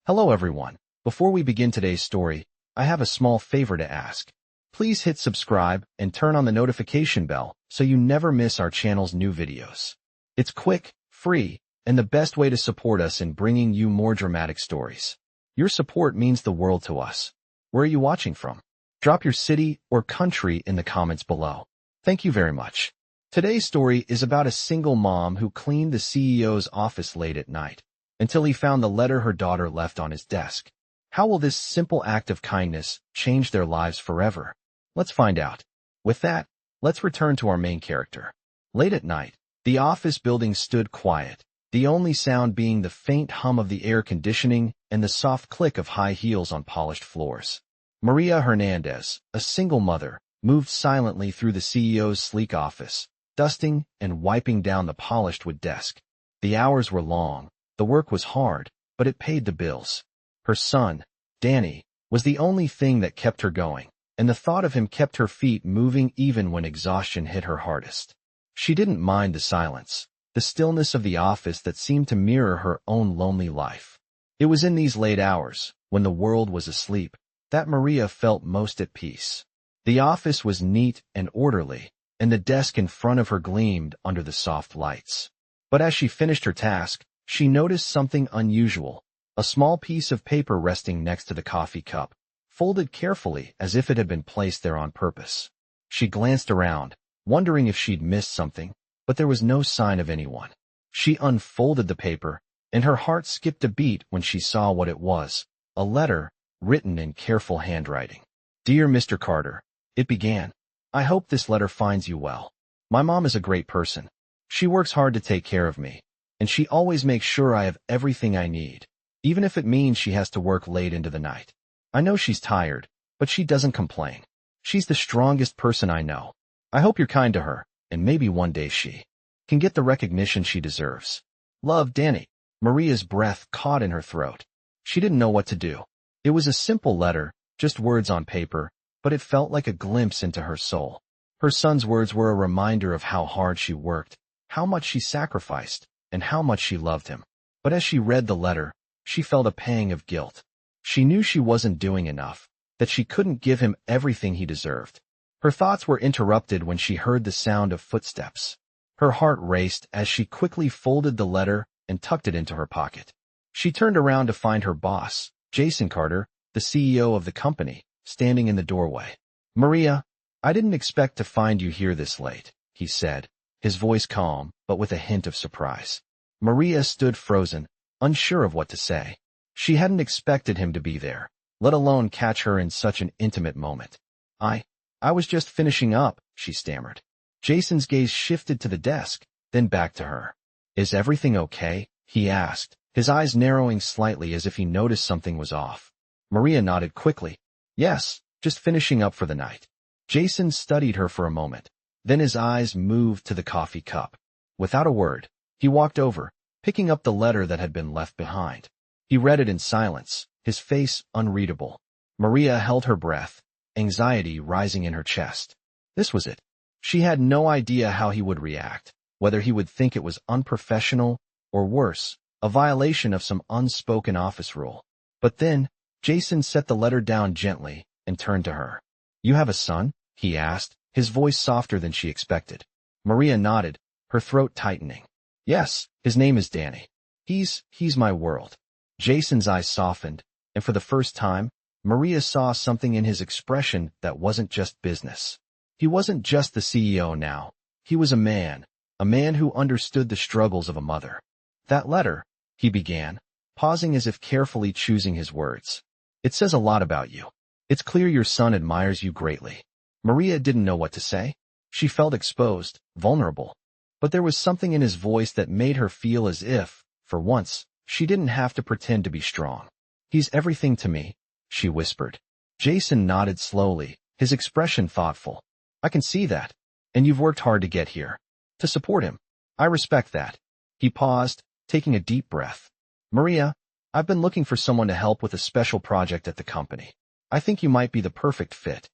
Hello everyone. Before we begin today's story, I have a small favor to ask. Please hit subscribe and turn on the notification bell so you never miss our channel's new videos. It's quick, free, and the best way to support us in bringing you more dramatic stories. Your support means the world to us. Where are you watching from? Drop your city or country in the comments below. Thank you very much. Today's story is about a single mom who cleaned the CEO's office late at night until he found the letter her daughter left on his desk. How will this simple act of kindness change their lives forever? Let's find out. With that, let's return to our main character. Late at night, the office building stood quiet, the only sound being the faint hum of the air conditioning and the soft click of high heels on polished floors. Maria Hernandez, a single mother, moved silently through the CEO's sleek office, dusting and wiping down the polished wood desk. The hours were long, the work was hard, but it paid the bills. Her son, Danny, was the only thing that kept her going, and the thought of him kept her feet moving even when exhaustion hit her hardest. She didn't mind the silence, the stillness of the office that seemed to mirror her own lonely life. It was in these late hours, when the world was asleep, that Maria felt most at peace. The office was neat and orderly, and the desk in front of her gleamed under the soft lights. But as she finished her task, she noticed something unusual, a small piece of paper resting next to the coffee cup, folded carefully as if it had been placed there on purpose. She glanced around, wondering if she'd missed something, but there was no sign of anyone. She unfolded the paper, and her heart skipped a beat when she saw what it was, a letter written in careful handwriting. "Dear Mr. Carter," it began, "I hope this letter finds you well. My mom is a great person. She works hard to take care of me, and she always makes sure I have everything I need, even if it means she has to work late into the night. I know she's tired, but she doesn't complain. She's the strongest person I know. I hope you're kind to her, and maybe one day she can get the recognition she deserves. Love, Danny." Maria's breath caught in her throat. She didn't know what to do. It was a simple letter, just words on paper, but it felt like a glimpse into her soul. Her son's words were a reminder of how hard she worked, how much she sacrificed, and how much she loved him. But as she read the letter, she felt a pang of guilt. She knew she wasn't doing enough, that she couldn't give him everything he deserved. Her thoughts were interrupted when she heard the sound of footsteps. Her heart raced as she quickly folded the letter and tucked it into her pocket. She turned around to find her boss, Jason Carter, the CEO of the company, standing in the doorway. "Maria, I didn't expect to find you here this late," he said, his voice calm, but with a hint of surprise. Maria stood frozen, unsure of what to say. She hadn't expected him to be there, let alone catch her in such an intimate moment. I was just finishing up," she stammered. Jason's gaze shifted to the desk, then back to her. "Is everything okay?" he asked, his eyes narrowing slightly as if he noticed something was off. Maria nodded quickly. "Yes, just finishing up for the night." Jason studied her for a moment. Then his eyes moved to the coffee cup. Without a word, he walked over, picking up the letter that had been left behind. He read it in silence, his face unreadable. Maria held her breath, anxiety rising in her chest. This was it. She had no idea how he would react, whether he would think it was unprofessional, or worse, a violation of some unspoken office rule. But then, Jason set the letter down gently and turned to her. "You have a son?" he asked, his voice softer than she expected. Maria nodded, her throat tightening. "Yes, his name is Danny. He's my world." Jason's eyes softened, and for the first time, Maria saw something in his expression that wasn't just business. He wasn't just the CEO now. He was a man who understood the struggles of a mother. "That letter," he began, pausing as if carefully choosing his words. "It says a lot about you. It's clear your son admires you greatly." Maria didn't know what to say. She felt exposed, vulnerable. But there was something in his voice that made her feel as if, for once, she didn't have to pretend to be strong. "He's everything to me," she whispered. Jason nodded slowly, his expression thoughtful. "I can see that. And you've worked hard to get here. To support him. I respect that." He paused, taking a deep breath. "Maria, I've been looking for someone to help with a special project at the company. I think you might be the perfect fit."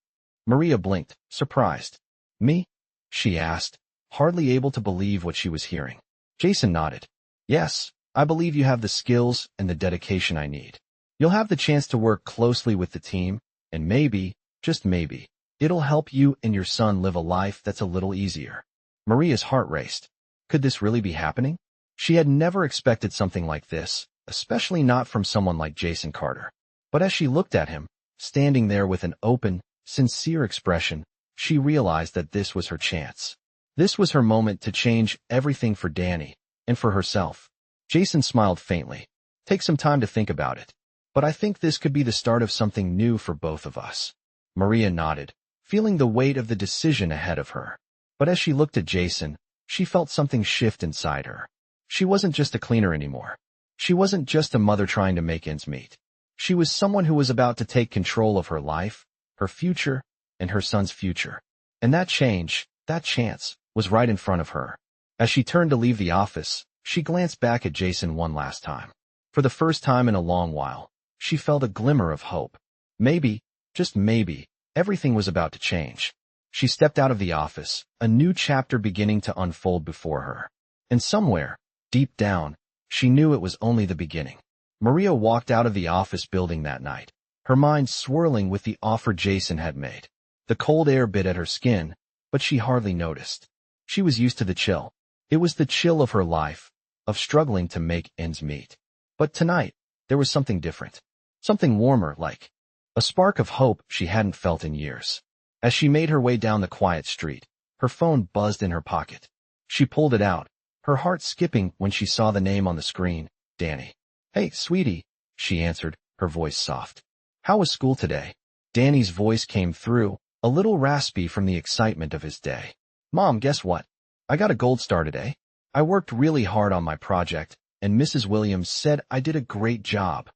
Maria blinked, surprised. "Me?" she asked, hardly able to believe what she was hearing. Jason nodded. "Yes, I believe you have the skills and the dedication I need." You'll have the chance to work closely with the team, and maybe, just maybe, it'll help you and your son live a life that's a little easier. Maria's heart raced. Could this really be happening? She had never expected something like this, especially not from someone like Jason Carter. But as she looked at him, standing there with an open, sincere expression, she realized that this was her chance. This was her moment to change everything for Danny, and for herself. Jason smiled faintly. Take some time to think about it. But I think this could be the start of something new for both of us. Maria nodded, feeling the weight of the decision ahead of her. But as she looked at Jason, she felt something shift inside her. She wasn't just a cleaner anymore. She wasn't just a mother trying to make ends meet. She was someone who was about to take control of her life, her future, and her son's future. And that change, that chance, was right in front of her. As she turned to leave the office, she glanced back at Jason one last time. For the first time in a long while, she felt a glimmer of hope. Maybe, just maybe, everything was about to change. She stepped out of the office, a new chapter beginning to unfold before her. And somewhere, deep down, she knew it was only the beginning. Maria walked out of the office building that night, her mind swirling with the offer Jason had made. The cold air bit at her skin, but she hardly noticed. She was used to the chill. It was the chill of her life, of struggling to make ends meet. But tonight, there was something different. Something warmer, like a spark of hope she hadn't felt in years. As she made her way down the quiet street, her phone buzzed in her pocket. She pulled it out, her heart skipping when she saw the name on the screen, Danny. "Hey, sweetie," she answered, her voice soft. "How was school today?" Danny's voice came through, a little raspy from the excitement of his day. "Mom, guess what? I got a gold star today. I worked really hard on my project, and Mrs. Williams said I did a great job."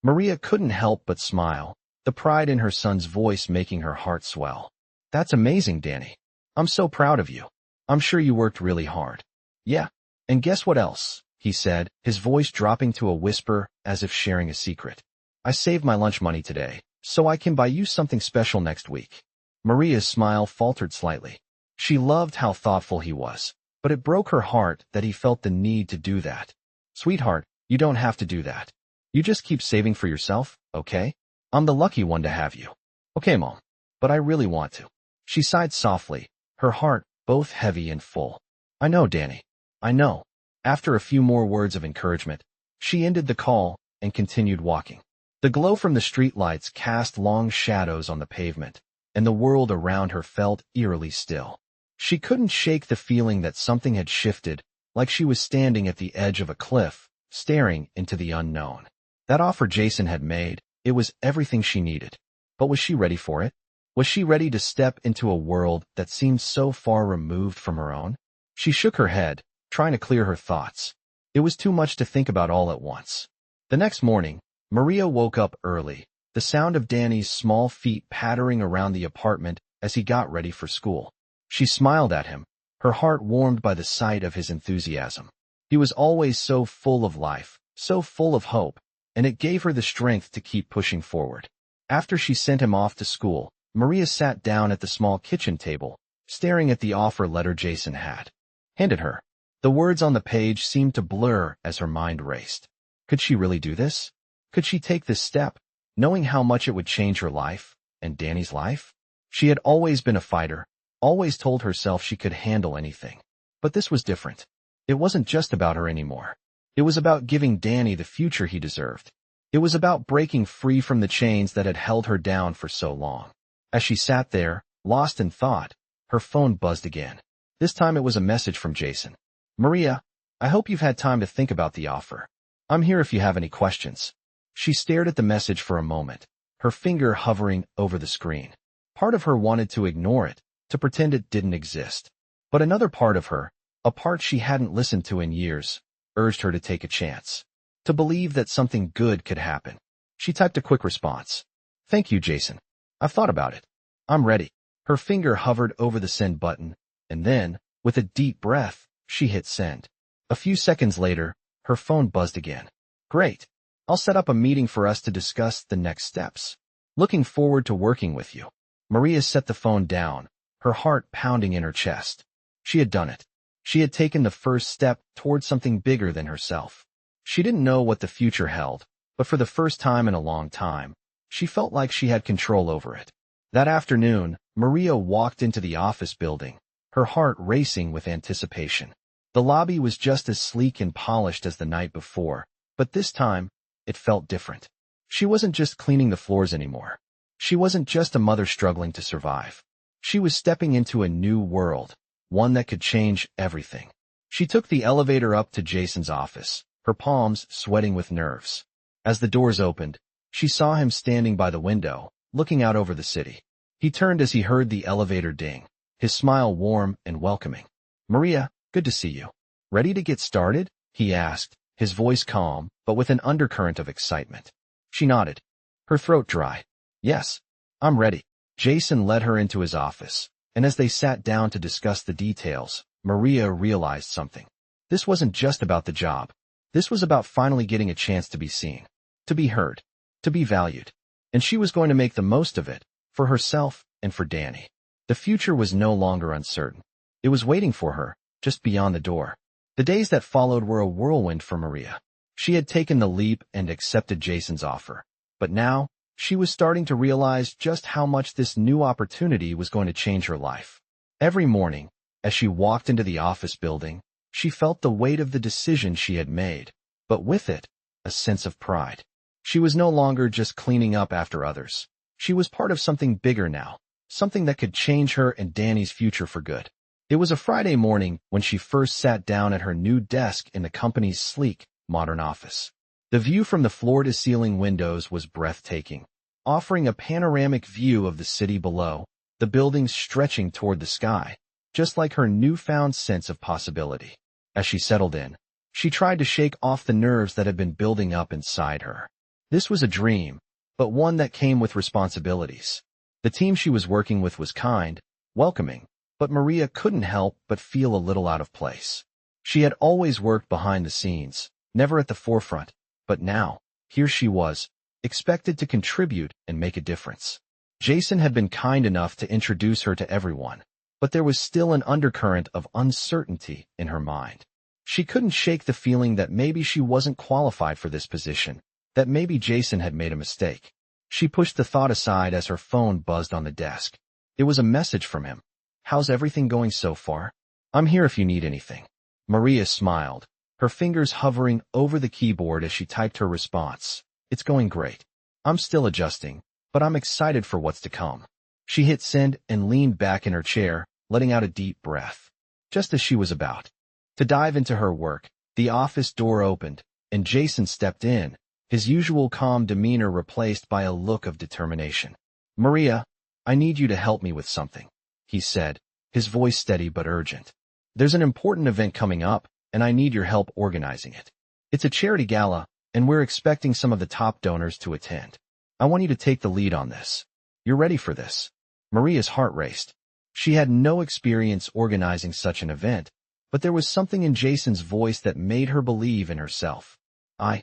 Maria couldn't help but smile, the pride in her son's voice making her heart swell. "That's amazing, Danny. I'm so proud of you. I'm sure you worked really hard." "Yeah, and guess what else?" he said, his voice dropping to a whisper as if sharing a secret. "I saved my lunch money today, so I can buy you something special next week." Maria's smile faltered slightly. She loved how thoughtful he was, but it broke her heart that he felt the need to do that. "Sweetheart, you don't have to do that. You just keep saving for yourself, okay? I'm the lucky one to have you." "Okay, Mom, but I really want to." She sighed softly, her heart both heavy and full. "I know, Danny. I know." After a few more words of encouragement, she ended the call and continued walking. The glow from the streetlights cast long shadows on the pavement, and the world around her felt eerily still. She couldn't shake the feeling that something had shifted, like she was standing at the edge of a cliff, staring into the unknown. That offer Jason had made, it was everything she needed. But was she ready for it? Was she ready to step into a world that seemed so far removed from her own? She shook her head, trying to clear her thoughts. It was too much to think about all at once. The next morning, Maria woke up early, the sound of Danny's small feet pattering around the apartment as he got ready for school. She smiled at him, her heart warmed by the sight of his enthusiasm. He was always so full of life, so full of hope, and it gave her the strength to keep pushing forward. After she sent him off to school, Maria sat down at the small kitchen table, staring at the offer letter Jason had handed her. The words on the page seemed to blur as her mind raced. Could she really do this? Could she take this step, knowing how much it would change her life, and Danny's life? She had always been a fighter, always told herself she could handle anything. But this was different. It wasn't just about her anymore. It was about giving Danny the future he deserved. It was about breaking free from the chains that had held her down for so long. As she sat there, lost in thought, her phone buzzed again. This time it was a message from Jason. "Maria, I hope you've had time to think about the offer. I'm here if you have any questions." She stared at the message for a moment, her finger hovering over the screen. Part of her wanted to ignore it, to pretend it didn't exist. But another part of her, a part she hadn't listened to in years, urged her to take a chance, to believe that something good could happen. She typed a quick response. "Thank you, Jason. I've thought about it. I'm ready." Her finger hovered over the send button, and then, with a deep breath, she hit send. A few seconds later, her phone buzzed again. "Great. I'll set up a meeting for us to discuss the next steps. Looking forward to working with you." Maria set the phone down, her heart pounding in her chest. She had done it. She had taken the first step towards something bigger than herself. She didn't know what the future held, but for the first time in a long time, she felt like she had control over it. That afternoon, Maria walked into the office building, her heart racing with anticipation. The lobby was just as sleek and polished as the night before, but this time, it felt different. She wasn't just cleaning the floors anymore. She wasn't just a mother struggling to survive. She was stepping into a new world, one that could change everything. She took the elevator up to Jason's office, her palms sweating with nerves. As the doors opened, she saw him standing by the window, looking out over the city. He turned as he heard the elevator ding, his smile warm and welcoming. "Maria, good to see you. Ready to get started?" he asked, his voice calm, but with an undercurrent of excitement. She nodded, her throat dry. "Yes, I'm ready." Jason led her into his office, and as they sat down to discuss the details, Maria realized something. This wasn't just about the job. This was about finally getting a chance to be seen, to be heard, to be valued. And she was going to make the most of it, for herself and for Danny. The future was no longer uncertain. It was waiting for her, just beyond the door. The days that followed were a whirlwind for Maria. She had taken the leap and accepted Jason's offer. But now, she was starting to realize just how much this new opportunity was going to change her life. Every morning, as she walked into the office building, she felt the weight of the decision she had made, but with it, a sense of pride. She was no longer just cleaning up after others. She was part of something bigger now, something that could change her and Danny's future for good. It was a Friday morning when she first sat down at her new desk in the company's sleek, modern office. The view from the floor-to-ceiling windows was breathtaking, offering a panoramic view of the city below, the buildings stretching toward the sky, just like her newfound sense of possibility. As she settled in, she tried to shake off the nerves that had been building up inside her. This was a dream, but one that came with responsibilities. The team she was working with was kind, welcoming, but Maria couldn't help but feel a little out of place. She had always worked behind the scenes, never at the forefront, but now, here she was, expected to contribute and make a difference. Jason had been kind enough to introduce her to everyone, but there was still an undercurrent of uncertainty in her mind. She couldn't shake the feeling that maybe she wasn't qualified for this position, that maybe Jason had made a mistake. She pushed the thought aside as her phone buzzed on the desk. It was a message from him. "How's everything going so far? I'm here if you need anything." Maria smiled, her fingers hovering over the keyboard as she typed her response. "It's going great. I'm still adjusting, but I'm excited for what's to come." She hit send and leaned back in her chair, letting out a deep breath. Just as she was about to dive into her work, the office door opened, and Jason stepped in, his usual calm demeanor replaced by a look of determination. "Maria, I need you to help me with something," he said, his voice steady but urgent. "There's an important event coming up, and I need your help organizing it. It's a charity gala, and we're expecting some of the top donors to attend. I want you to take the lead on this. You're ready for this?" Maria's heart raced. She had no experience organizing such an event, but there was something in Jason's voice that made her believe in herself. I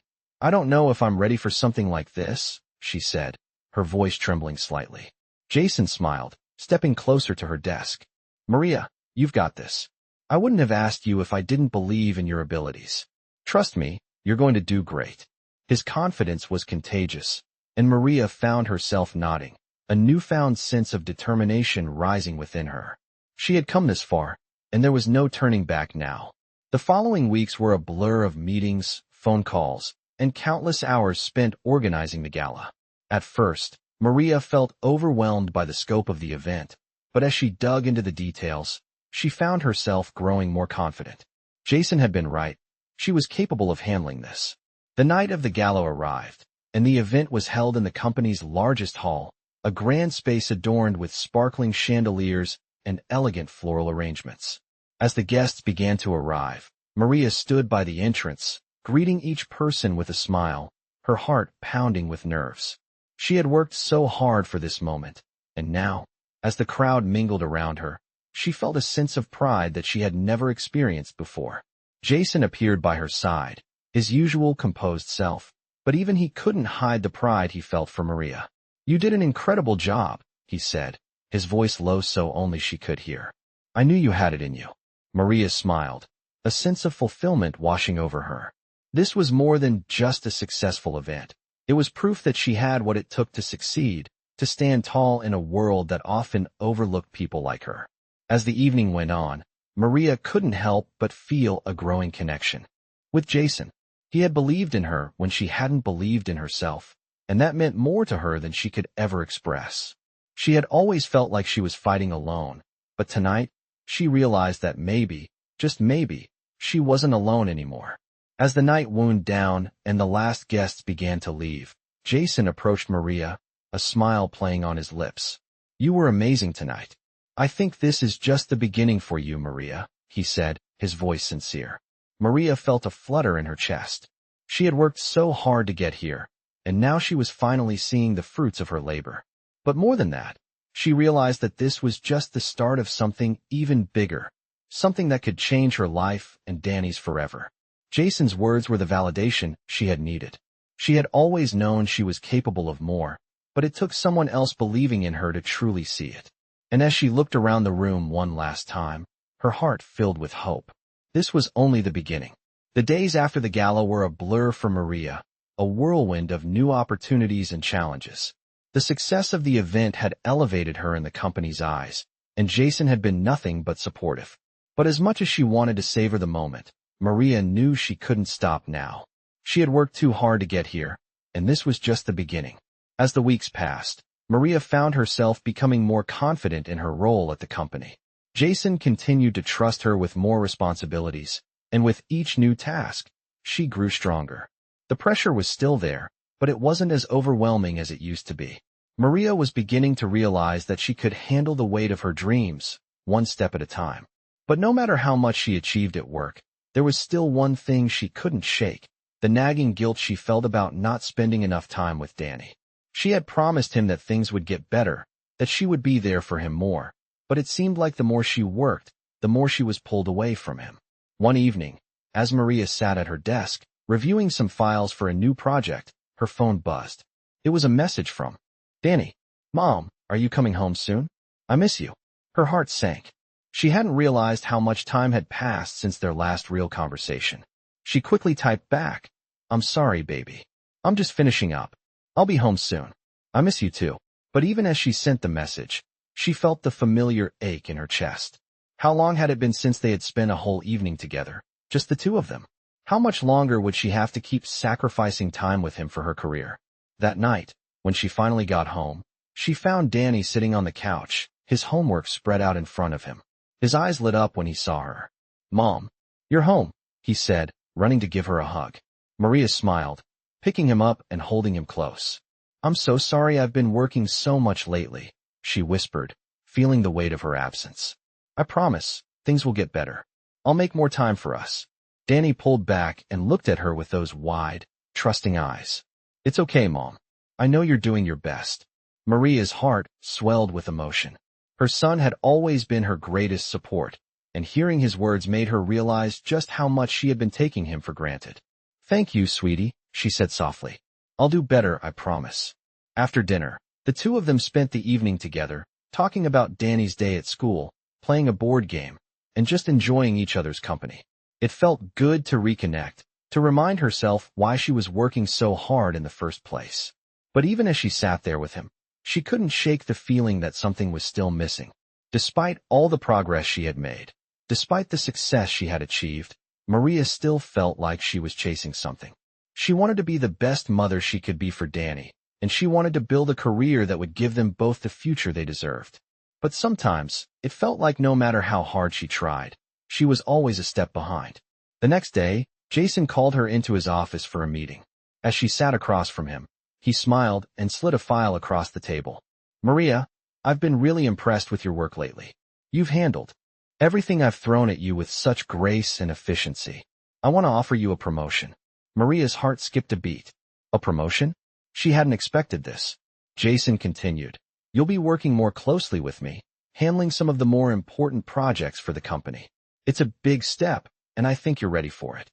don't know if I'm ready for something like this," she said, her voice trembling slightly. Jason smiled, stepping closer to her desk. "Maria, you've got this. I wouldn't have asked you if I didn't believe in your abilities. Trust me, you're going to do great." His confidence was contagious, and Maria found herself nodding, a newfound sense of determination rising within her. She had come this far, and there was no turning back now. The following weeks were a blur of meetings, phone calls, and countless hours spent organizing the gala. At first, Maria felt overwhelmed by the scope of the event, but as she dug into the details, she found herself growing more confident. Jason had been right. She was capable of handling this. The night of the gala arrived, and the event was held in the company's largest hall, a grand space adorned with sparkling chandeliers and elegant floral arrangements. As the guests began to arrive, Maria stood by the entrance, greeting each person with a smile, her heart pounding with nerves. She had worked so hard for this moment, and now, as the crowd mingled around her, she felt a sense of pride that she had never experienced before. Jason appeared by her side, his usual composed self, but even he couldn't hide the pride he felt for Maria. "You did an incredible job," he said, his voice low so only she could hear. "I knew you had it in you." Maria smiled, a sense of fulfillment washing over her. This was more than just a successful event. It was proof that she had what it took to succeed, to stand tall in a world that often overlooked people like her. As the evening went on, Maria couldn't help but feel a growing connection with Jason. He had believed in her when she hadn't believed in herself, and that meant more to her than she could ever express. She had always felt like she was fighting alone, but tonight, she realized that maybe, just maybe, she wasn't alone anymore. As the night wound down and the last guests began to leave, Jason approached Maria, a smile playing on his lips. "You were amazing tonight. I think this is just the beginning for you, Maria," he said, his voice sincere. Maria felt a flutter in her chest. She had worked so hard to get here, and now she was finally seeing the fruits of her labor. But more than that, she realized that this was just the start of something even bigger, something that could change her life and Danny's forever. Jason's words were the validation she had needed. She had always known she was capable of more, but it took someone else believing in her to truly see it. And as she looked around the room one last time, her heart filled with hope. This was only the beginning. The days after the gala were a blur for Maria, a whirlwind of new opportunities and challenges. The success of the event had elevated her in the company's eyes, and Jason had been nothing but supportive. But as much as she wanted to savor the moment, Maria knew she couldn't stop now. She had worked too hard to get here, and this was just the beginning. As the weeks passed, Maria found herself becoming more confident in her role at the company. Jason continued to trust her with more responsibilities, and with each new task, she grew stronger. The pressure was still there, but it wasn't as overwhelming as it used to be. Maria was beginning to realize that she could handle the weight of her dreams, one step at a time. But no matter how much she achieved at work, there was still one thing she couldn't shake, the nagging guilt she felt about not spending enough time with Danny. She had promised him that things would get better, that she would be there for him more, but it seemed like the more she worked, the more she was pulled away from him. One evening, as Maria sat at her desk, reviewing some files for a new project, her phone buzzed. It was a message from Danny. "Mom, are you coming home soon? I miss you." Her heart sank. She hadn't realized how much time had passed since their last real conversation. She quickly typed back, "I'm sorry, baby. I'm just finishing up. I'll be home soon. I miss you too." But even as she sent the message, she felt the familiar ache in her chest. How long had it been since they had spent a whole evening together, just the two of them? How much longer would she have to keep sacrificing time with him for her career? That night, when she finally got home, she found Danny sitting on the couch, his homework spread out in front of him. His eyes lit up when he saw her. "Mom, you're home," he said, running to give her a hug. Maria smiled, picking him up and holding him close. "I'm so sorry I've been working so much lately," she whispered, feeling the weight of her absence. "I promise, things will get better. I'll make more time for us." Danny pulled back and looked at her with those wide, trusting eyes. "It's okay, Mom. I know you're doing your best." Maria's heart swelled with emotion. Her son had always been her greatest support, and hearing his words made her realize just how much she had been taking him for granted. "Thank you, sweetie," she said softly. "I'll do better, I promise." After dinner, the two of them spent the evening together, talking about Danny's day at school, playing a board game, and just enjoying each other's company. It felt good to reconnect, to remind herself why she was working so hard in the first place. But even as she sat there with him, she couldn't shake the feeling that something was still missing. Despite all the progress she had made, despite the success she had achieved, Maria still felt like she was chasing something. She wanted to be the best mother she could be for Danny, and she wanted to build a career that would give them both the future they deserved. But sometimes, it felt like no matter how hard she tried, she was always a step behind. The next day, Jason called her into his office for a meeting. As she sat across from him, he smiled and slid a file across the table. "Maria, I've been really impressed with your work lately. You've handled everything I've thrown at you with such grace and efficiency. I want to offer you a promotion." Maria's heart skipped a beat. A promotion? She hadn't expected this. Jason continued, "You'll be working more closely with me, handling some of the more important projects for the company. It's a big step, and I think you're ready for it."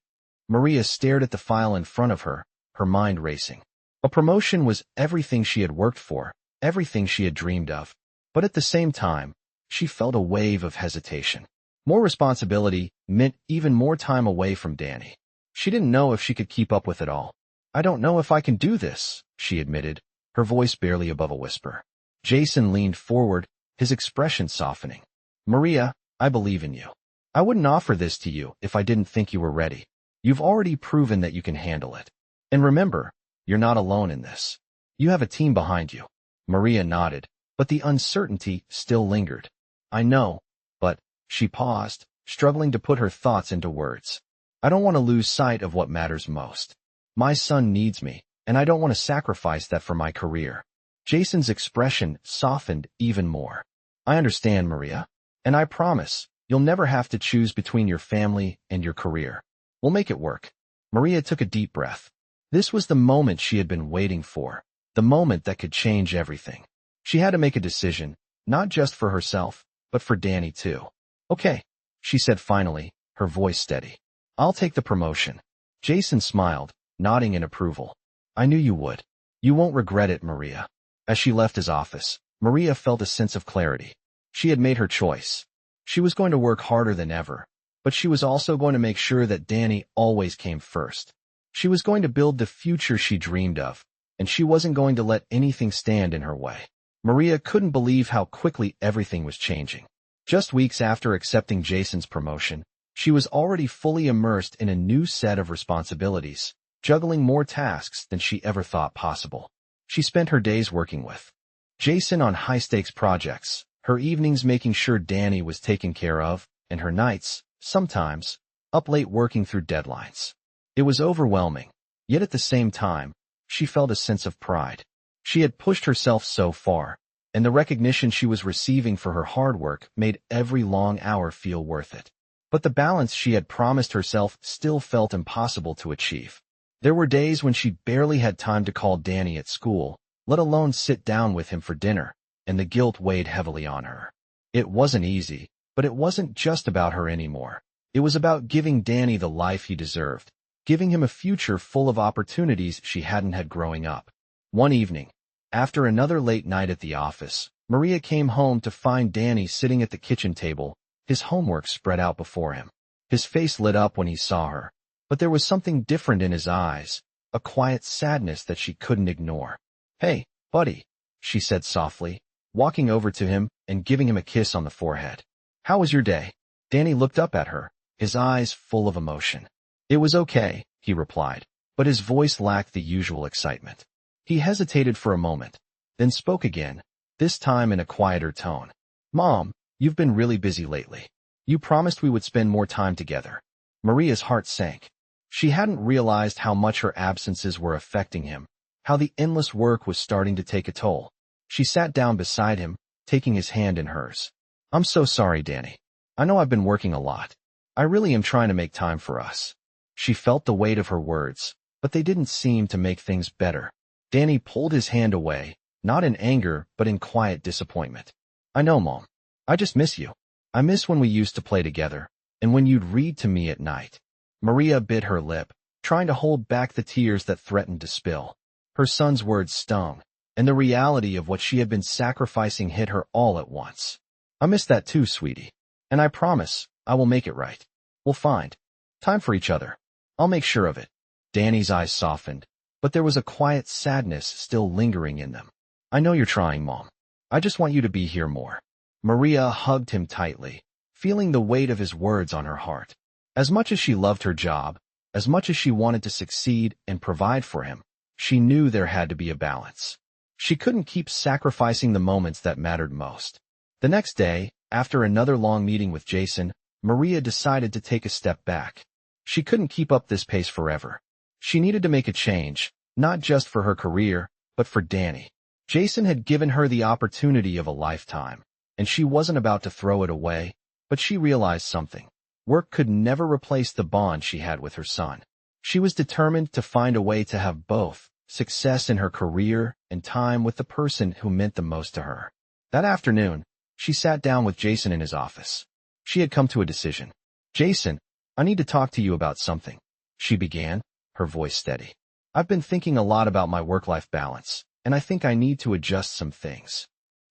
Maria stared at the file in front of her, her mind racing. A promotion was everything she had worked for, everything she had dreamed of. But at the same time, she felt a wave of hesitation. More responsibility meant even more time away from Danny. She didn't know if she could keep up with it all. I don't know if I can do this, she admitted, her voice barely above a whisper. Jason leaned forward, his expression softening. Maria, I believe in you. I wouldn't offer this to you if I didn't think you were ready. You've already proven that you can handle it. And remember, you're not alone in this. You have a team behind you. Maria nodded, but the uncertainty still lingered. I know, but, she paused, struggling to put her thoughts into words. I don't want to lose sight of what matters most. My son needs me, and I don't want to sacrifice that for my career. Jason's expression softened even more. I understand, Maria. And I promise, you'll never have to choose between your family and your career. We'll make it work. Maria took a deep breath. This was the moment she had been waiting for, the moment that could change everything. She had to make a decision, not just for herself, but for Danny too. Okay, she said finally, her voice steady. I'll take the promotion. Jason smiled, nodding in approval. I knew you would. You won't regret it, Maria. As she left his office, Maria felt a sense of clarity. She had made her choice. She was going to work harder than ever, but she was also going to make sure that Danny always came first. She was going to build the future she dreamed of, and she wasn't going to let anything stand in her way. Maria couldn't believe how quickly everything was changing. Just weeks after accepting Jason's promotion, she was already fully immersed in a new set of responsibilities, juggling more tasks than she ever thought possible. She spent her days working with Jason on high-stakes projects, her evenings making sure Danny was taken care of, and her nights, sometimes, up late working through deadlines. It was overwhelming, yet at the same time, she felt a sense of pride. She had pushed herself so far, and the recognition she was receiving for her hard work made every long hour feel worth it. But the balance she had promised herself still felt impossible to achieve. There were days when she barely had time to call Danny at school, let alone sit down with him for dinner, and the guilt weighed heavily on her. It wasn't easy, but it wasn't just about her anymore. It was about giving Danny the life he deserved, giving him a future full of opportunities she hadn't had growing up. One evening, after another late night at the office, Maria came home to find Danny sitting at the kitchen table, his homework spread out before him. His face lit up when he saw her, but there was something different in his eyes, a quiet sadness that she couldn't ignore. Hey, buddy, she said softly, walking over to him and giving him a kiss on the forehead. How was your day? Danny looked up at her, his eyes full of emotion. It was okay, he replied, but his voice lacked the usual excitement. He hesitated for a moment, then spoke again, this time in a quieter tone. Mom, you've been really busy lately. You promised we would spend more time together. Maria's heart sank. She hadn't realized how much her absences were affecting him, how the endless work was starting to take a toll. She sat down beside him, taking his hand in hers. I'm so sorry, Danny. I know I've been working a lot. I really am trying to make time for us. She felt the weight of her words, but they didn't seem to make things better. Danny pulled his hand away, not in anger, but in quiet disappointment. I know, Mom. I just miss you. I miss when we used to play together, and when you'd read to me at night. Maria bit her lip, trying to hold back the tears that threatened to spill. Her son's words stung, and the reality of what she had been sacrificing hit her all at once. I miss that too, sweetie. And I promise, I will make it right. We'll find time for each other. I'll make sure of it. Danny's eyes softened, but there was a quiet sadness still lingering in them. I know you're trying, Mom. I just want you to be here more. Maria hugged him tightly, feeling the weight of his words on her heart. As much as she loved her job, as much as she wanted to succeed and provide for him, she knew there had to be a balance. She couldn't keep sacrificing the moments that mattered most. The next day, after another long meeting with Jason, Maria decided to take a step back. She couldn't keep up this pace forever. She needed to make a change, not just for her career, but for Danny. Jason had given her the opportunity of a lifetime, and she wasn't about to throw it away, but she realized something. Work could never replace the bond she had with her son. She was determined to find a way to have both, success in her career and time with the person who meant the most to her. That afternoon, she sat down with Jason in his office. She had come to a decision. Jason, I need to talk to you about something, she began, her voice steady. I've been thinking a lot about my work-life balance, and I think I need to adjust some things.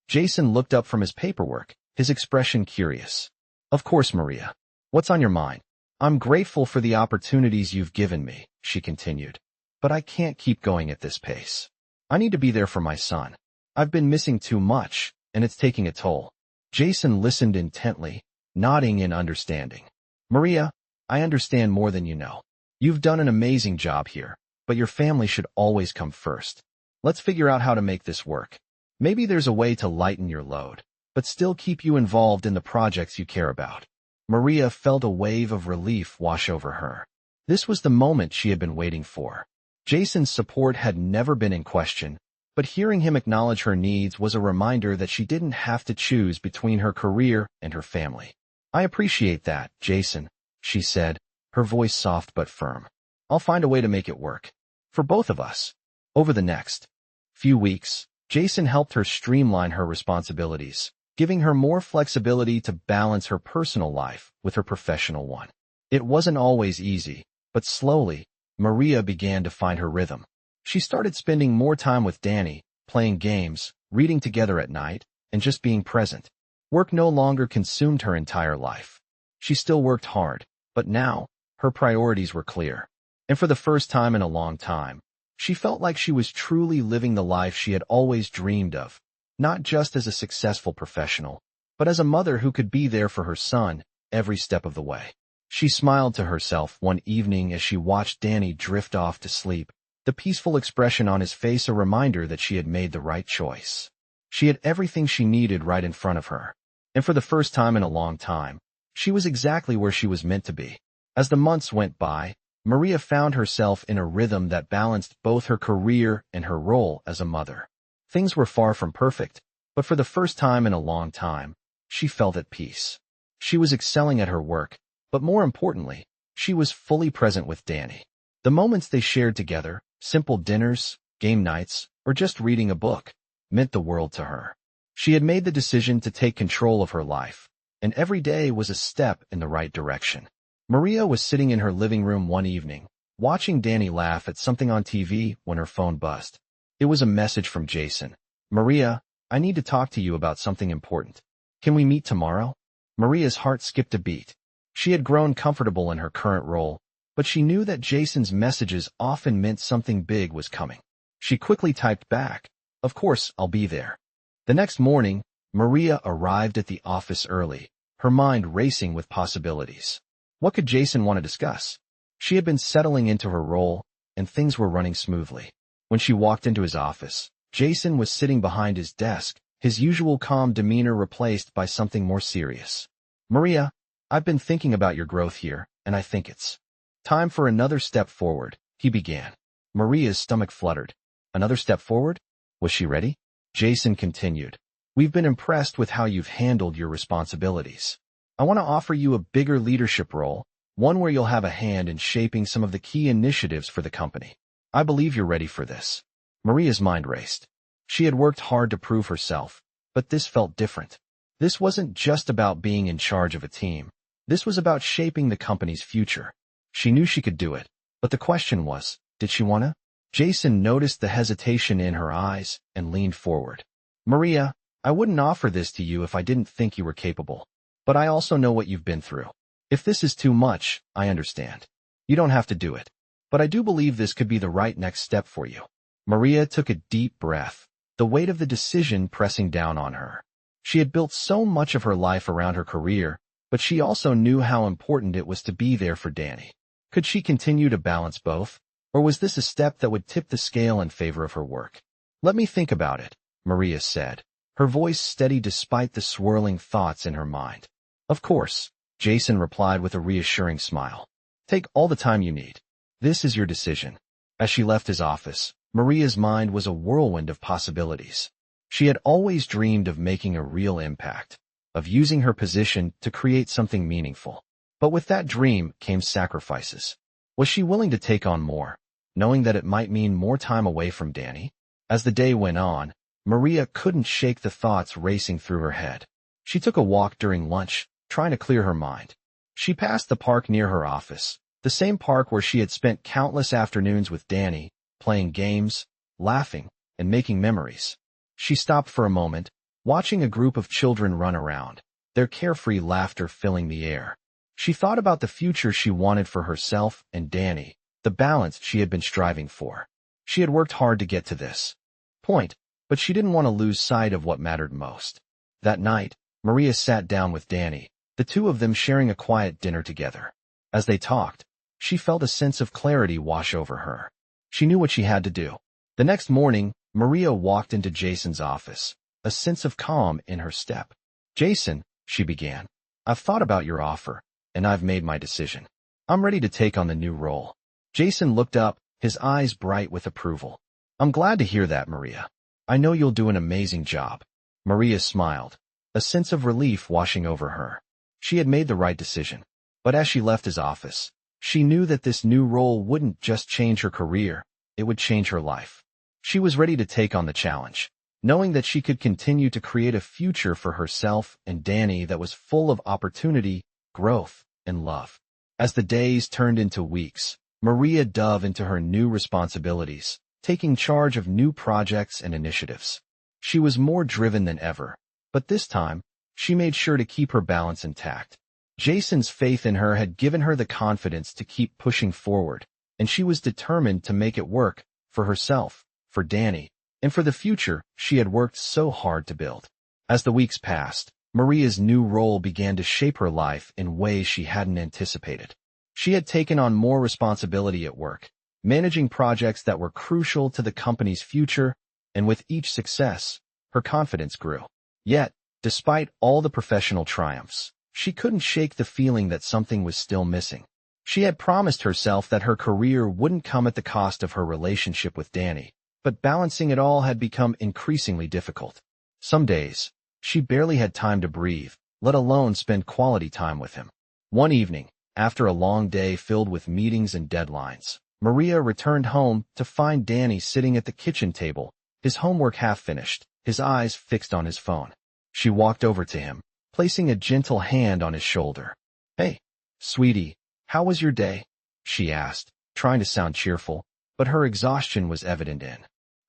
Jason looked up from his paperwork, his expression curious. Of course, Maria. What's on your mind? I'm grateful for the opportunities you've given me, she continued. but I can't keep going at this pace. I need to be there for my son. I've been missing too much, and it's taking a toll. Jason listened intently, nodding in understanding. Maria, I understand more than you know. You've done an amazing job here, but your family should always come first. Let's figure out how to make this work. Maybe there's a way to lighten your load, but still keep you involved in the projects you care about. Maria felt a wave of relief wash over her. This was the moment she had been waiting for. Jason's support had never been in question, but hearing him acknowledge her needs was a reminder that she didn't have to choose between her career and her family. I appreciate that, Jason, she said, her voice soft but firm. I'll find a way to make it work. For both of us. Over the next few weeks, Jason helped her streamline her responsibilities, giving her more flexibility to balance her personal life with her professional one. It wasn't always easy, but slowly, Maria began to find her rhythm. She started spending more time with Danny, playing games, reading together at night, and just being present. Work no longer consumed her entire life. She still worked hard, but now, her priorities were clear. And for the first time in a long time, she felt like she was truly living the life she had always dreamed of, not just as a successful professional, but as a mother who could be there for her son every step of the way. She smiled to herself one evening as she watched Danny drift off to sleep, the peaceful expression on his face a reminder that she had made the right choice. She had everything she needed right in front of her. And for the first time in a long time, she was exactly where she was meant to be. As the months went by, Maria found herself in a rhythm that balanced both her career and her role as a mother. Things were far from perfect, but for the first time in a long time, she felt at peace. She was excelling at her work, but more importantly, she was fully present with Danny. The moments they shared together, simple dinners, game nights, or just reading a book, meant the world to her. She had made the decision to take control of her life, and every day was a step in the right direction. Maria was sitting in her living room one evening, watching Danny laugh at something on TV when her phone buzzed. It was a message from Jason. Maria, I need to talk to you about something important. Can we meet tomorrow? Maria's heart skipped a beat. She had grown comfortable in her current role, but she knew that Jason's messages often meant something big was coming. She quickly typed back, "Of course, I'll be there." The next morning, Maria arrived at the office early, her mind racing with possibilities. What could Jason want to discuss? She had been settling into her role, and things were running smoothly. When she walked into his office, Jason was sitting behind his desk, his usual calm demeanor replaced by something more serious. "Maria, I've been thinking about your growth here, and I think it's time for another step forward," he began. Maria's stomach fluttered. Another step forward? Was she ready? Jason continued. "We've been impressed with how you've handled your responsibilities. I want to offer you a bigger leadership role, one where you'll have a hand in shaping some of the key initiatives for the company. I believe you're ready for this." Maria's mind raced. She had worked hard to prove herself, but this felt different. This wasn't just about being in charge of a team. This was about shaping the company's future. She knew she could do it, but the question was, did she want to? Jason noticed the hesitation in her eyes and leaned forward. "Maria, I wouldn't offer this to you if I didn't think you were capable. But I also know what you've been through. If this is too much, I understand. You don't have to do it. But I do believe this could be the right next step for you." Maria took a deep breath, the weight of the decision pressing down on her. She had built so much of her life around her career, but she also knew how important it was to be there for Danny. Could she continue to balance both? Or was this a step that would tip the scale in favor of her work? "Let me think about it," Maria said, her voice steady despite the swirling thoughts in her mind. "Of course," Jason replied with a reassuring smile. "Take all the time you need. This is your decision." As she left his office, Maria's mind was a whirlwind of possibilities. She had always dreamed of making a real impact, of using her position to create something meaningful. But with that dream came sacrifices. Was she willing to take on more, knowing that it might mean more time away from Danny? As the day went on, Maria couldn't shake the thoughts racing through her head. She took a walk during lunch, trying to clear her mind. She passed the park near her office, the same park where she had spent countless afternoons with Danny, playing games, laughing, and making memories. She stopped for a moment, watching a group of children run around, their carefree laughter filling the air. She thought about the future she wanted for herself and Danny, the balance she had been striving for. She had worked hard to get to this point, but she didn't want to lose sight of what mattered most. That night, Maria sat down with Danny, the two of them sharing a quiet dinner together. As they talked, she felt a sense of clarity wash over her. She knew what she had to do. The next morning, Maria walked into Jason's office, a sense of calm in her step. "Jason," she began, "I've thought about your offer, and I've made my decision. I'm ready to take on the new role." Jason looked up, his eyes bright with approval. "I'm glad to hear that, Maria. I know you'll do an amazing job." Maria smiled, a sense of relief washing over her. She had made the right decision. But as she left his office, she knew that this new role wouldn't just change her career, it would change her life. She was ready to take on the challenge, knowing that she could continue to create a future for herself and Danny that was full of opportunity, growth, and love. As the days turned into weeks, Maria dove into her new responsibilities, taking charge of new projects and initiatives. She was more driven than ever, but this time, she made sure to keep her balance intact. Jason's faith in her had given her the confidence to keep pushing forward, and she was determined to make it work for herself, for Danny, and for the future she had worked so hard to build. As the weeks passed, Maria's new role began to shape her life in ways she hadn't anticipated. She had taken on more responsibility at work, managing projects that were crucial to the company's future, and with each success, her confidence grew. Yet, despite all the professional triumphs, she couldn't shake the feeling that something was still missing. She had promised herself that her career wouldn't come at the cost of her relationship with Danny, but balancing it all had become increasingly difficult. Some days, she barely had time to breathe, let alone spend quality time with him. One evening, after a long day filled with meetings and deadlines, Maria returned home to find Danny sitting at the kitchen table, his homework half finished, his eyes fixed on his phone. She walked over to him, placing a gentle hand on his shoulder. "Hey, sweetie, how was your day?" she asked, trying to sound cheerful, but her exhaustion was evident in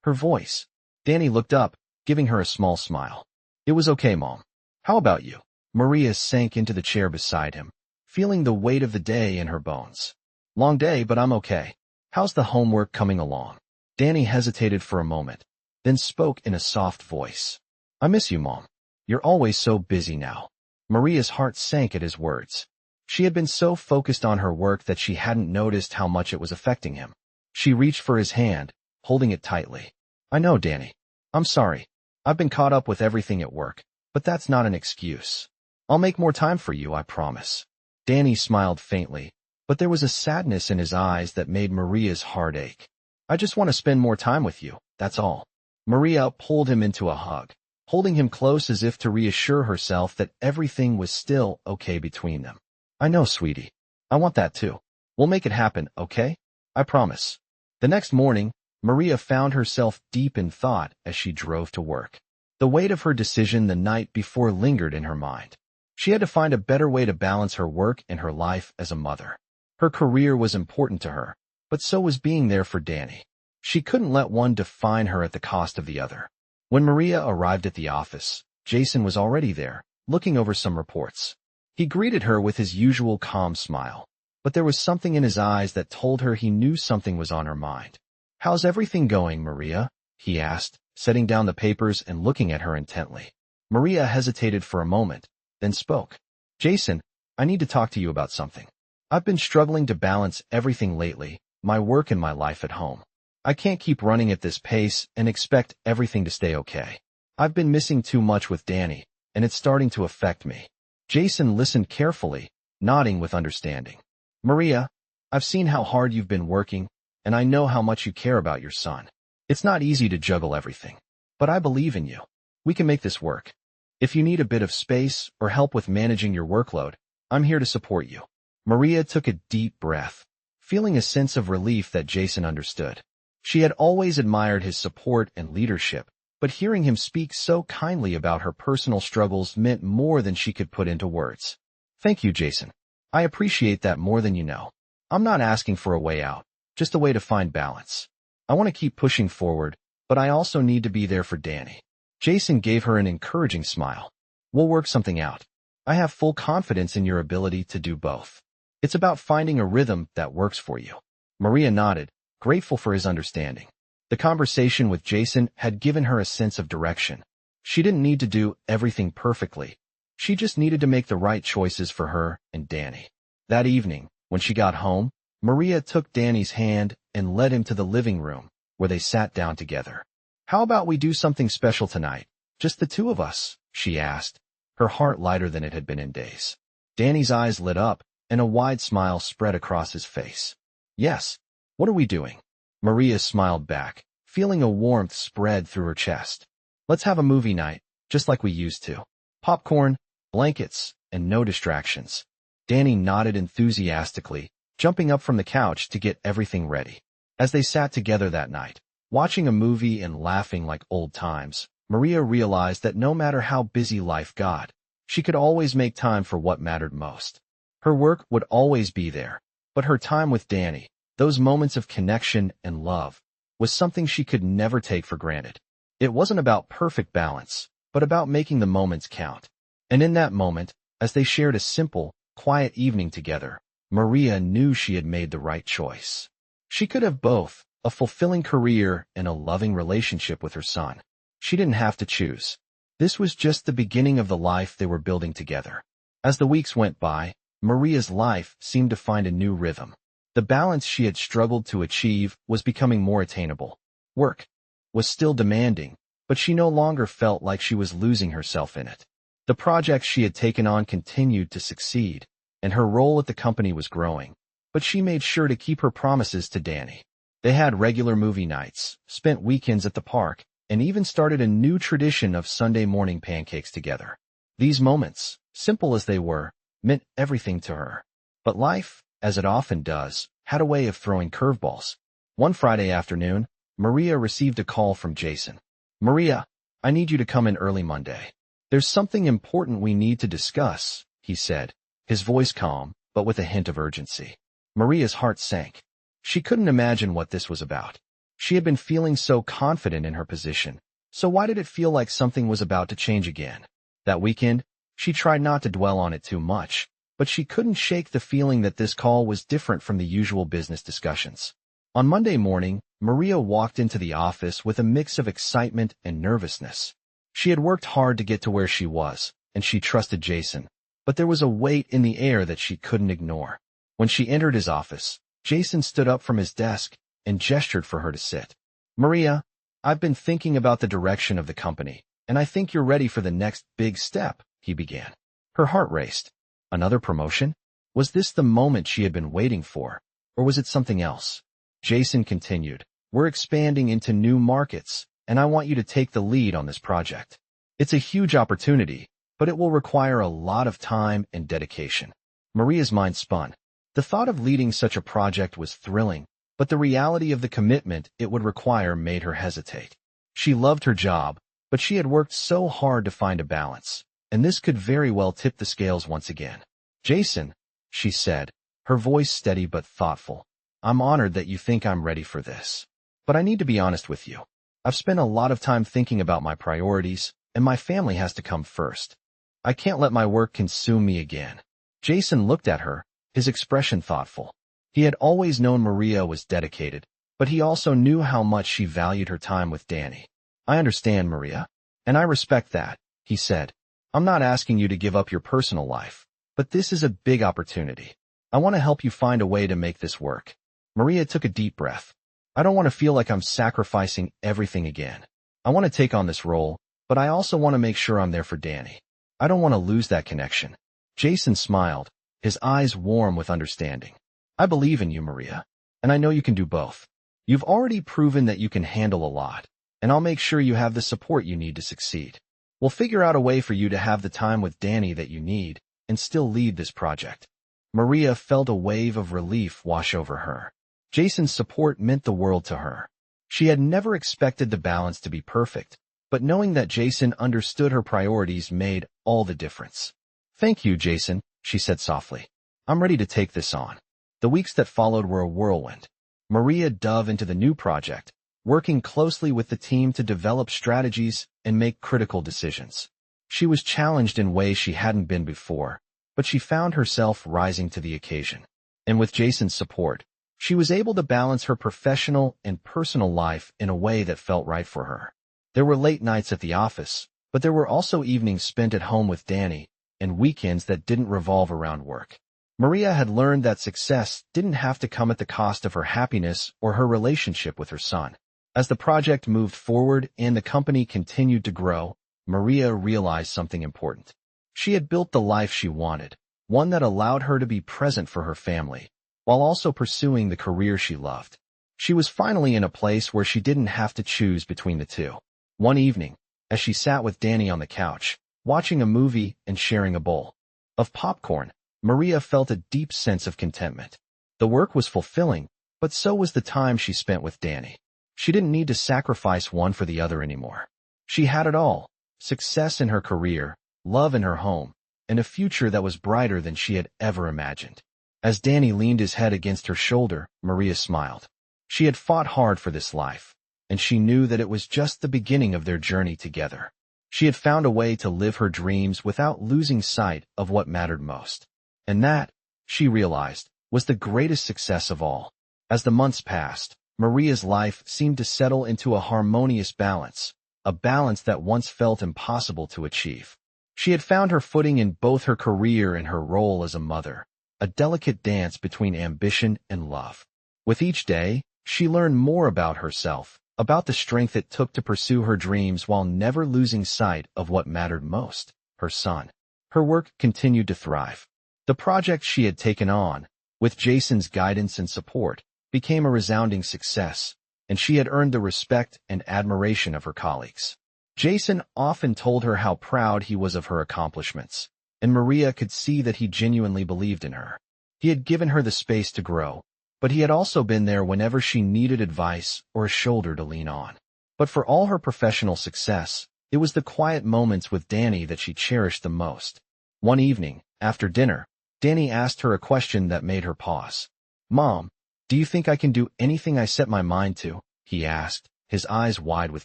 her voice. Danny looked up, giving her a small smile. "It was okay, Mom. How about you?" Maria sank into the chair beside him, feeling the weight of the day in her bones. "Long day, but I'm okay. How's the homework coming along?" Danny hesitated for a moment, then spoke in a soft voice. "I miss you, Mom. You're always so busy now." Maria's heart sank at his words. She had been so focused on her work that she hadn't noticed how much it was affecting him. She reached for his hand, holding it tightly. "I know, Danny. I'm sorry. I've been caught up with everything at work, but that's not an excuse. I'll make more time for you, I promise." Danny smiled faintly, but there was a sadness in his eyes that made Maria's heart ache. "I just want to spend more time with you, that's all." Maria pulled him into a hug, holding him close as if to reassure herself that everything was still okay between them. "I know, sweetie. I want that too. We'll make it happen, okay? I promise." The next morning, Maria found herself deep in thought as she drove to work. The weight of her decision the night before lingered in her mind. She had to find a better way to balance her work and her life as a mother. Her career was important to her, but so was being there for Danny. She couldn't let one define her at the cost of the other. When Maria arrived at the office, Jason was already there, looking over some reports. He greeted her with his usual calm smile, but there was something in his eyes that told her he knew something was on her mind. "How's everything going, Maria?" he asked, setting down the papers and looking at her intently. Maria hesitated for a moment, then spoke. "Jason, I need to talk to you about something. I've been struggling to balance everything lately, my work and my life at home. I can't keep running at this pace and expect everything to stay okay. I've been missing too much with Danny, and it's starting to affect me." Jason listened carefully, nodding with understanding. "Maria, I've seen how hard you've been working, and I know how much you care about your son. It's not easy to juggle everything, but I believe in you. We can make this work. If you need a bit of space or help with managing your workload, I'm here to support you." Maria took a deep breath, feeling a sense of relief that Jason understood. She had always admired his support and leadership, but hearing him speak so kindly about her personal struggles meant more than she could put into words. "Thank you, Jason. I appreciate that more than you know. I'm not asking for a way out, just a way to find balance. I want to keep pushing forward, but I also need to be there for Danny." Jason gave her an encouraging smile. "We'll work something out. I have full confidence in your ability to do both. It's about finding a rhythm that works for you." Maria nodded, grateful for his understanding. The conversation with Jason had given her a sense of direction. She didn't need to do everything perfectly. She just needed to make the right choices for her and Danny. That evening, when she got home, Maria took Danny's hand and led him to the living room, where they sat down together. "How about we do something special tonight? Just the two of us?" she asked, her heart lighter than it had been in days. Danny's eyes lit up, and a wide smile spread across his face. "Yes. What are we doing?" Maria smiled back, feeling a warmth spread through her chest. "Let's have a movie night, just like we used to. Popcorn, blankets, and no distractions." Danny nodded enthusiastically, jumping up from the couch to get everything ready. As they sat together that night, watching a movie and laughing like old times, Maria realized that no matter how busy life got, she could always make time for what mattered most. Her work would always be there, but her time with Danny, those moments of connection and love, was something she could never take for granted. It wasn't about perfect balance, but about making the moments count. And in that moment, as they shared a simple, quiet evening together, Maria knew she had made the right choice. She could have both, a fulfilling career and a loving relationship with her son. She didn't have to choose. This was just the beginning of the life they were building together. As the weeks went by, Maria's life seemed to find a new rhythm. The balance she had struggled to achieve was becoming more attainable. Work was still demanding, but she no longer felt like she was losing herself in it. The projects she had taken on continued to succeed, and her role at the company was growing, but she made sure to keep her promises to Danny. They had regular movie nights, spent weekends at the park, and even started a new tradition of Sunday morning pancakes together. These moments, simple as they were, meant everything to her. But life, as it often does, had a way of throwing curveballs. One Friday afternoon, Maria received a call from Jason. "Maria, I need you to come in early Monday. There's something important we need to discuss," he said, his voice calm, but with a hint of urgency. Maria's heart sank. She couldn't imagine what this was about. She had been feeling so confident in her position, so why did it feel like something was about to change again? That weekend, she tried not to dwell on it too much, but she couldn't shake the feeling that this call was different from the usual business discussions. On Monday morning, Maria walked into the office with a mix of excitement and nervousness. She had worked hard to get to where she was, and she trusted Jason, but there was a weight in the air that she couldn't ignore. When she entered his office, Jason stood up from his desk and gestured for her to sit. "Maria, I've been thinking about the direction of the company, and I think you're ready for the next big step," he began. Her heart raced. Another promotion? Was this the moment she had been waiting for, or was it something else? Jason continued, "We're expanding into new markets, and I want you to take the lead on this project. It's a huge opportunity, but it will require a lot of time and dedication." Maria's mind spun. The thought of leading such a project was thrilling, but the reality of the commitment it would require made her hesitate. She loved her job, but she had worked so hard to find a balance, and this could very well tip the scales once again. "Jason," she said, her voice steady but thoughtful, "I'm honored that you think I'm ready for this. But I need to be honest with you. I've spent a lot of time thinking about my priorities, and my family has to come first. I can't let my work consume me again." Jason looked at her, his expression thoughtful. He had always known Maria was dedicated, but he also knew how much she valued her time with Danny. "I understand, Maria, and I respect that," he said. "I'm not asking you to give up your personal life, but this is a big opportunity. I want to help you find a way to make this work." Maria took a deep breath. "I don't want to feel like I'm sacrificing everything again. I want to take on this role, but I also want to make sure I'm there for Danny. I don't want to lose that connection." Jason smiled, his eyes warm with understanding. "I believe in you, Maria, and I know you can do both. You've already proven that you can handle a lot, and I'll make sure you have the support you need to succeed. We'll figure out a way for you to have the time with Danny that you need and still lead this project." Maria felt a wave of relief wash over her. Jason's support meant the world to her. She had never expected the balance to be perfect, but knowing that Jason understood her priorities made all the difference. "Thank you, Jason," she said softly. "I'm ready to take this on." The weeks that followed were a whirlwind. Maria dove into the new project, working closely with the team to develop strategies and make critical decisions. She was challenged in ways she hadn't been before, but she found herself rising to the occasion. And with Jason's support, She was able to balance her professional and personal life in a way that felt right for her. There were late nights at the office, but there were also evenings spent at home with Danny, and weekends that didn't revolve around work. Maria had learned that success didn't have to come at the cost of her happiness or her relationship with her son. As the project moved forward and the company continued to grow, Maria realized something important. She had built the life she wanted, one that allowed her to be present for her family, while also pursuing the career she loved. She was finally in a place where she didn't have to choose between the two. One evening, as she sat with Danny on the couch, watching a movie and sharing a bowl of popcorn, Maria felt a deep sense of contentment. The work was fulfilling, but so was the time she spent with Danny. She didn't need to sacrifice one for the other anymore. She had it all: success in her career, love in her home, and a future that was brighter than she had ever imagined. As Danny leaned his head against her shoulder, Maria smiled. She had fought hard for this life, and she knew that it was just the beginning of their journey together. She had found a way to live her dreams without losing sight of what mattered most. And that, she realized, was the greatest success of all. As the months passed, Maria's life seemed to settle into a harmonious balance, a balance that once felt impossible to achieve. She had found her footing in both her career and her role as a mother, a delicate dance between ambition and love. With each day, she learned more about herself, about the strength it took to pursue her dreams while never losing sight of what mattered most: her son. Her work continued to thrive. The project she had taken on, with Jason's guidance and support, became a resounding success, and she had earned the respect and admiration of her colleagues. Jason often told her how proud he was of her accomplishments, and Maria could see that he genuinely believed in her. He had given her the space to grow, but he had also been there whenever she needed advice or a shoulder to lean on. But for all her professional success, it was the quiet moments with Danny that she cherished the most. One evening, after dinner, Danny asked her a question that made her pause. "Mom, do you think I can do anything I set my mind to?" he asked, his eyes wide with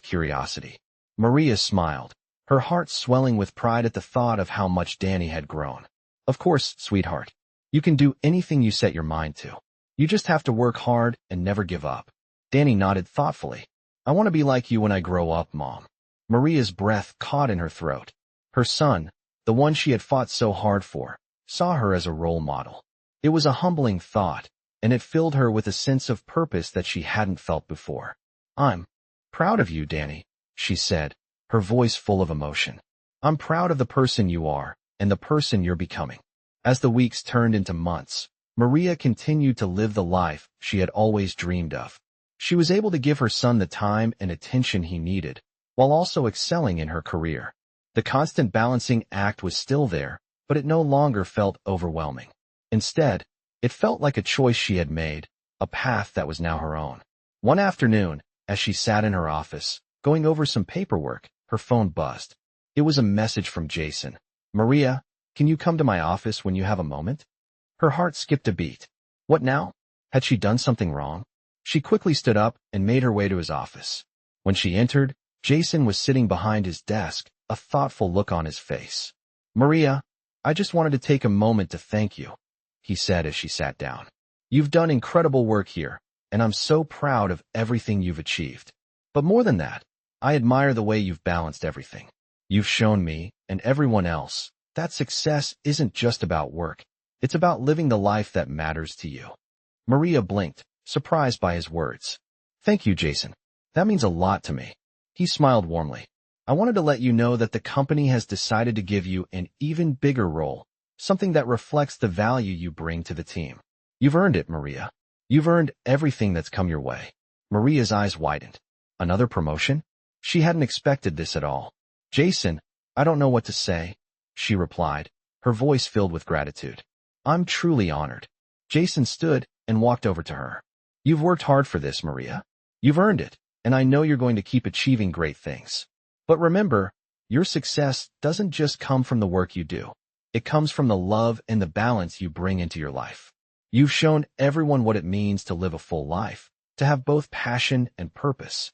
curiosity. Maria smiled, her heart swelling with pride at the thought of how much Danny had grown. "Of course, sweetheart. You can do anything you set your mind to. You just have to work hard and never give up." Danny nodded thoughtfully. "I want to be like you when I grow up, Mom." Maria's breath caught in her throat. Her son, the one she had fought so hard for, saw her as a role model. It was a humbling thought, and it filled her with a sense of purpose that she hadn't felt before. "I'm proud of you, Danny," she said, her voice full of emotion. "I'm proud of the person you are and the person you're becoming." As the weeks turned into months, Maria continued to live the life she had always dreamed of. She was able to give her son the time and attention he needed, while also excelling in her career. The constant balancing act was still there, but it no longer felt overwhelming. Instead, it felt like a choice she had made, a path that was now her own. One afternoon, as she sat in her office, going over some paperwork, her phone buzzed. It was a message from Jason. "Maria, can you come to my office when you have a moment?" Her heart skipped a beat. What now? Had she done something wrong? She quickly stood up and made her way to his office. When she entered, Jason was sitting behind his desk, a thoughtful look on his face. "Maria, I just wanted to take a moment to thank you," he said as she sat down. "You've done incredible work here, and I'm so proud of everything you've achieved. But more than that, I admire the way you've balanced everything. You've shown me, and everyone else, that success isn't just about work. It's about living the life that matters to you." Maria blinked, surprised by his words. "Thank you, Jason. That means a lot to me." He smiled warmly. "I wanted to let you know that the company has decided to give you an even bigger role, something that reflects the value you bring to the team. You've earned it, Maria. You've earned everything that's come your way." Maria's eyes widened. Another promotion? She hadn't expected this at all. "Jason, I don't know what to say," she replied, her voice filled with gratitude. "I'm truly honored." Jason stood and walked over to her. "You've worked hard for this, Maria. You've earned it, and I know you're going to keep achieving great things. But remember, your success doesn't just come from the work you do. It comes from the love and the balance you bring into your life. You've shown everyone what it means to live a full life, to have both passion and purpose."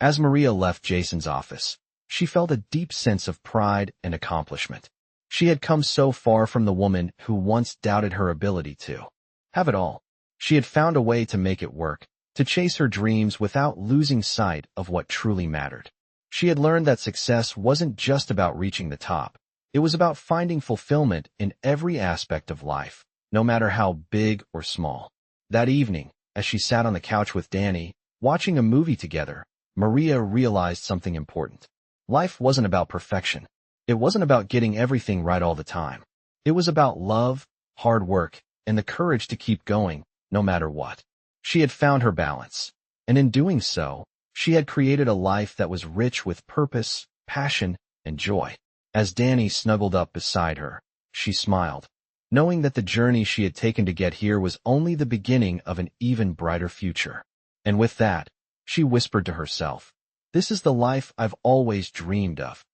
As Maria left Jason's office, she felt a deep sense of pride and accomplishment. She had come so far from the woman who once doubted her ability to have it all. She had found a way to make it work, to chase her dreams without losing sight of what truly mattered. She had learned that success wasn't just about reaching the top. It was about finding fulfillment in every aspect of life, no matter how big or small. That evening, as she sat on the couch with Danny, watching a movie together, Maria realized something important. Life wasn't about perfection. It wasn't about getting everything right all the time. It was about love, hard work, and the courage to keep going, no matter what. She had found her balance, and in doing so, she had created a life that was rich with purpose, passion, and joy. As Danny snuggled up beside her, she smiled, knowing that the journey she had taken to get here was only the beginning of an even brighter future. And with that, she whispered to herself, "This is the life I've always dreamed of."